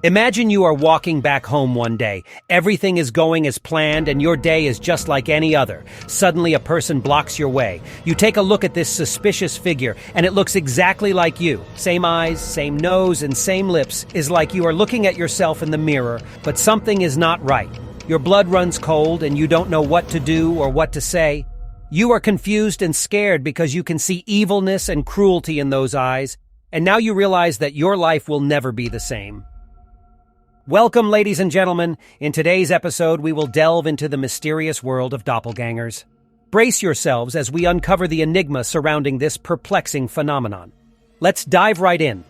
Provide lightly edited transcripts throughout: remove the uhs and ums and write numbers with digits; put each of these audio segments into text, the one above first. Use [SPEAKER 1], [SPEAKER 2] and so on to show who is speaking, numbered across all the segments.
[SPEAKER 1] Imagine you are walking back home one day. Everything is going as planned and your day is just like any other. Suddenly a person blocks your way. You take a look at this suspicious figure and it looks exactly like you. Same eyes, same nose, and same lips. Is like you are looking at yourself in the mirror, but something is not right. Your blood runs cold and you don't know what to do or what to say. You are confused and scared because you can see evilness and cruelty in those eyes. And now you realize that your life will never be the same. Welcome, ladies and gentlemen. In today's episode, we will delve into the mysterious world of doppelgangers. Brace yourselves as we uncover the enigma surrounding this perplexing phenomenon. Let's dive right in.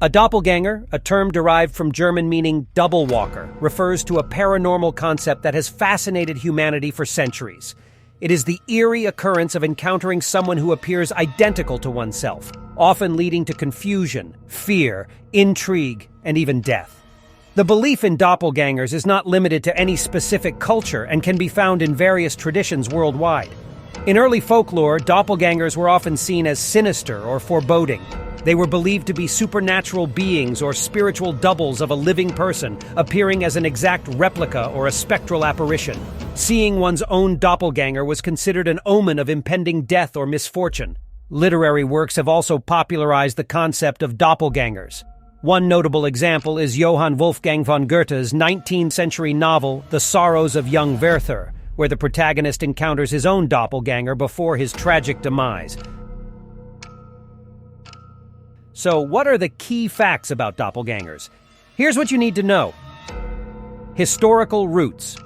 [SPEAKER 1] A doppelganger, a term derived from German meaning double walker, refers to a paranormal concept that has fascinated humanity for centuries. It is the eerie occurrence of encountering someone who appears identical to oneself, often leading to confusion, fear, intrigue, and even death. The belief in doppelgangers is not limited to any specific culture and can be found in various traditions worldwide. In early folklore, doppelgangers were often seen as sinister or foreboding. They were believed to be supernatural beings or spiritual doubles of a living person, appearing as an exact replica or a spectral apparition. Seeing one's own doppelganger was considered an omen of impending death or misfortune. Literary works have also popularized the concept of doppelgangers. One notable example is Johann Wolfgang von Goethe's 19th-century novel, The Sorrows of Young Werther, where the protagonist encounters his own doppelganger before his tragic demise. So, what are the key facts about doppelgangers? Here's what you need to know. Historical roots.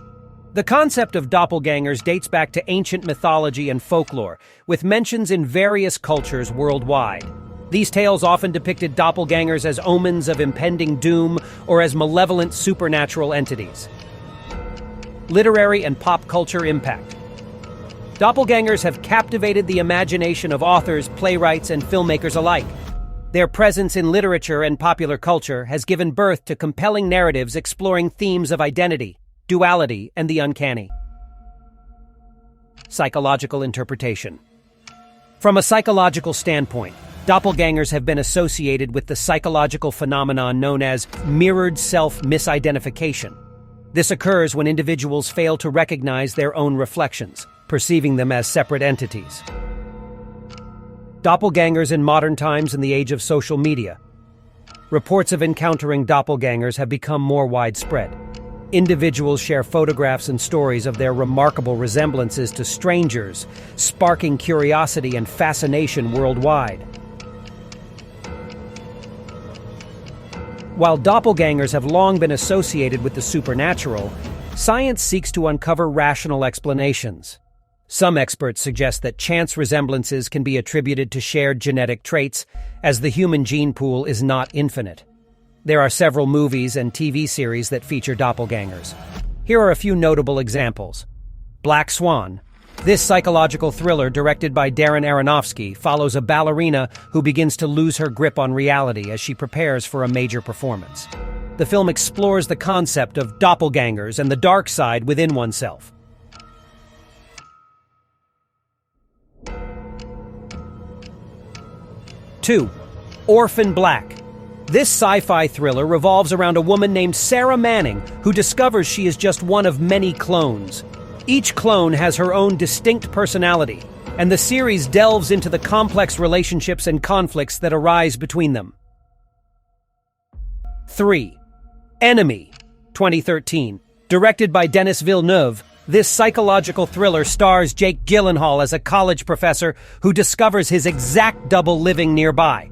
[SPEAKER 1] The concept of doppelgangers dates back to ancient mythology and folklore, with mentions in various cultures worldwide. These tales often depicted doppelgangers as omens of impending doom or as malevolent supernatural entities. Literary and pop culture impact. Doppelgangers have captivated the imagination of authors, playwrights, and filmmakers alike. Their presence in literature and popular culture has given birth to compelling narratives exploring themes of identity, duality, and the uncanny. Psychological interpretation. From a psychological standpoint, doppelgangers have been associated with the psychological phenomenon known as mirrored self-misidentification. This occurs when individuals fail to recognize their own reflections, perceiving them as separate entities. Doppelgangers in modern times in the age of social media. Reports of encountering doppelgangers have become more widespread. Individuals share photographs and stories of their remarkable resemblances to strangers, sparking curiosity and fascination worldwide. While doppelgangers have long been associated with the supernatural, science seeks to uncover rational explanations. Some experts suggest that chance resemblances can be attributed to shared genetic traits, as the human gene pool is not infinite. There are several movies and TV series that feature doppelgangers. Here are a few notable examples. Black Swan. This psychological thriller, directed by Darren Aronofsky, follows a ballerina who begins to lose her grip on reality as she prepares for a major performance. The film explores the concept of doppelgangers and the dark side within oneself. 2. Orphan Black. This sci-fi thriller revolves around a woman named Sarah Manning who discovers she is just one of many clones. Each clone has her own distinct personality, and the series delves into the complex relationships and conflicts that arise between them. 3. Enemy, 2013. Directed by Denis Villeneuve, this psychological thriller stars Jake Gyllenhaal as a college professor who discovers his exact double living nearby.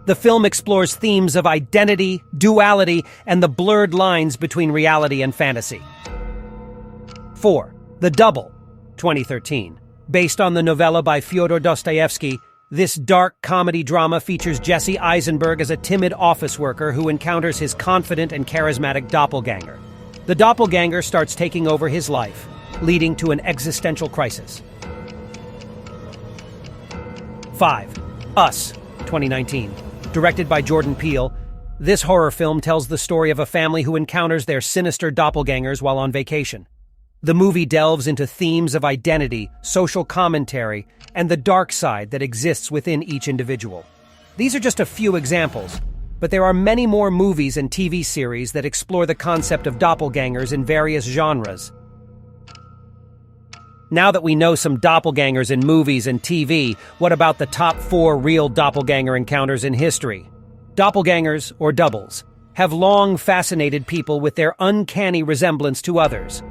[SPEAKER 1] The film explores themes of identity, duality, and the blurred lines between reality and fantasy. 4. The Double, 2013. Based on the novella by Fyodor Dostoevsky, this dark comedy drama features Jesse Eisenberg as a timid office worker who encounters his confident and charismatic doppelganger. The doppelganger starts taking over his life, leading to an existential crisis. 5. Us, 2019. Directed by Jordan Peele, this horror film tells the story of a family who encounters their sinister doppelgangers while on vacation. The movie delves into themes of identity, social commentary, and the dark side that exists within each individual. These are just a few examples, but there are many more movies and TV series that explore the concept of doppelgangers in various genres. Now that we know some doppelgangers in movies and TV, what about the top 4 real doppelganger encounters in history? Doppelgangers, or doubles, have long fascinated people with their uncanny resemblance to others.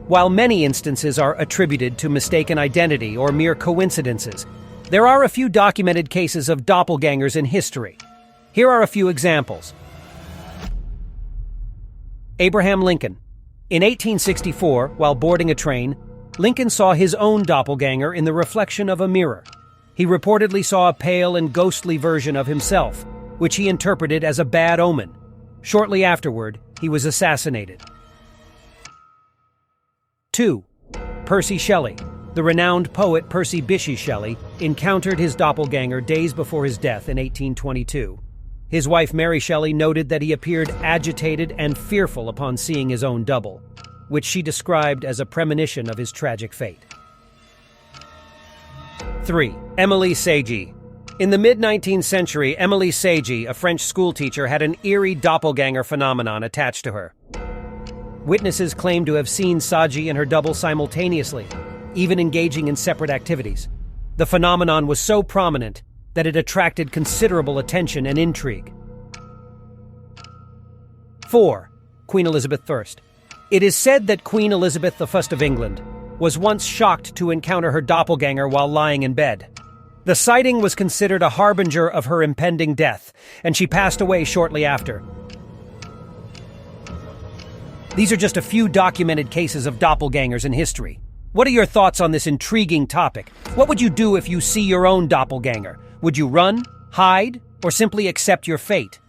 [SPEAKER 1] While many instances are attributed to mistaken identity or mere coincidences, there are a few documented cases of doppelgangers in history. Here are a few examples. Abraham Lincoln. In 1864, while boarding a train, Lincoln saw his own doppelganger in the reflection of a mirror. He reportedly saw a pale and ghostly version of himself, which he interpreted as a bad omen. Shortly afterward, he was assassinated. 2. Percy Shelley. The renowned poet Percy Bysshe Shelley encountered his doppelganger days before his death in 1822. His wife Mary Shelley noted that he appeared agitated and fearful upon seeing his own double, which she described as a premonition of his tragic fate. 3. Émilie Sagy. In the mid-19th century, Émilie Sagy, a French schoolteacher, had an eerie doppelganger phenomenon attached to her. Witnesses claimed to have seen Sagy and her double simultaneously, even engaging in separate activities. The phenomenon was so prominent that it attracted considerable attention and intrigue. 4. Queen Elizabeth I. It is said that Queen Elizabeth I of England was once shocked to encounter her doppelganger while lying in bed. The sighting was considered a harbinger of her impending death, and she passed away shortly after. These are just a few documented cases of doppelgangers in history. What are your thoughts on this intriguing topic? What would you do if you see your own doppelganger? Would you run, hide, or simply accept your fate?